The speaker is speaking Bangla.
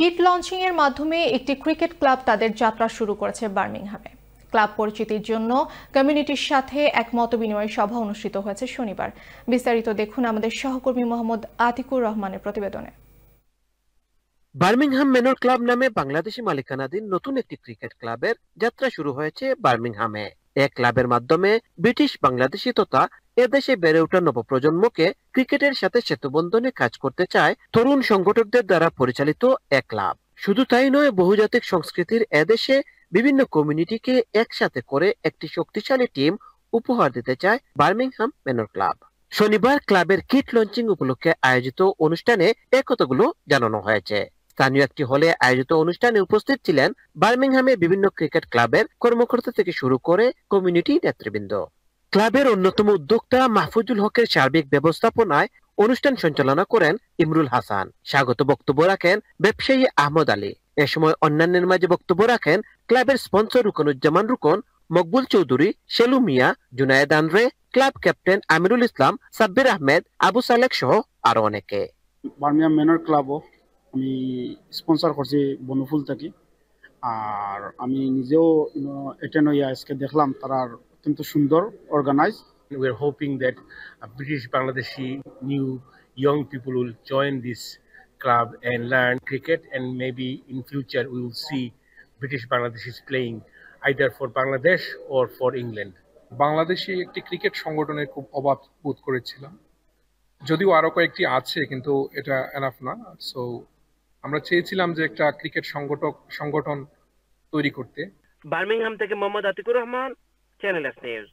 কিট লঞ্চিং এর মাধ্যমে একটি ক্রিকেট ক্লাব তাদের যাত্রা শুরু করেছে বার্মিংহামে। ক্লাব পরিচিতির জন্য কমিউনিটির সাথে এক মতবিনিময় সভা অনুষ্ঠিত হয়েছে শনিবার। বিস্তারিত দেখুন আমাদের সহকর্মী মোহাম্মদ আতিকুর রহমানের প্রতিবেদনে। বার্মিংহাম মেনর ক্লাব নামে বাংলাদেশি মালিকানাধীন নতুন একটি ক্রিকেট ক্লাবের যাত্রা শুরু হয়েছে বার্মিংহামে। এক ক্লাবের মাধ্যমে ব্রিটিশ বাংলাদেশি তথা এদেশে বেড়ে ওঠা নবপ্রজন্মকে ক্রিকেটের সাথে সেতুবন্ধনে কাজ করতে চায় তরুণ সংগঠকদের দ্বারা পরিচালিত এক ক্লাব। শুধু তাই নয়, বহুজাতিক সংস্কৃতির এদেশে বিভিন্ন কমিউনিটিকে একসাথে করে একটি শক্তিশালী টিম উপহার দিতে চায় বার্মিংহাম মেনর ক্লাব। শনিবার ক্লাবের কিট লঞ্চিং উপলক্ষে আয়োজিত অনুষ্ঠানে এ কথাগুলো জানানো হয়েছে। স্থানীয় একটি হলে আয়োজিত অনুষ্ঠানে উপস্থিত ছিলেন বার্মিংহামে বিভিন্ন ক্রিকেট ক্লাবের কর্মকর্তা থেকে শুরু করে কমিউনিটি নেতৃবৃন্দ। ক্লাবের অন্যতম উদ্যোক্তা মাহফুজুল হকের সার্বিক ব্যবস্থাপনায় অনুষ্ঠান সঞ্চালনা করেন ইমরুল হাসান। স্বাগত বক্তব্য রাখেন ব্যবসায়ী আহমদ আলী। এ সময় অন্যান্যের মাঝে বক্তব্য রাখেন ক্লাবের স্পন্সর রুকনুজ্জামান রুকন, মকবুল চৌধুরী, সেলু মিয়া, জুনায়েদ আনরে, ক্লাব ক্যাপ্টেন আমিরুল ইসলাম, সাব্বির আহমেদ, আবু সালেক সহ আরো অনেকে। বার্মিংহাম মেনর ক্লাবও আমি স্পন্সর করছি বনফুল থেকে, আর আমি নিজেও অ্যাটেন্ড হইয়া আজকে দেখলাম তারা অত্যন্ত সুন্দর organise. We are hoping that British Bangladeshi new young people will join this club and learn cricket, and maybe in future we will see British Bangladeshis playing either for Bangladesh or for England. Bangladeshi একটি ক্রিকেট সংগঠনের খুব অভাব বোধ করেছিলাম, যদিও আরো কয়েকটি আছে কিন্তু এটা এনাফ না। সো আমরা চেয়েছিলাম যে একটা ক্রিকেট সংগঠন তৈরি করতে। বার্মিংহাম থেকে Mohammad Atikur Rahman, Channel S news.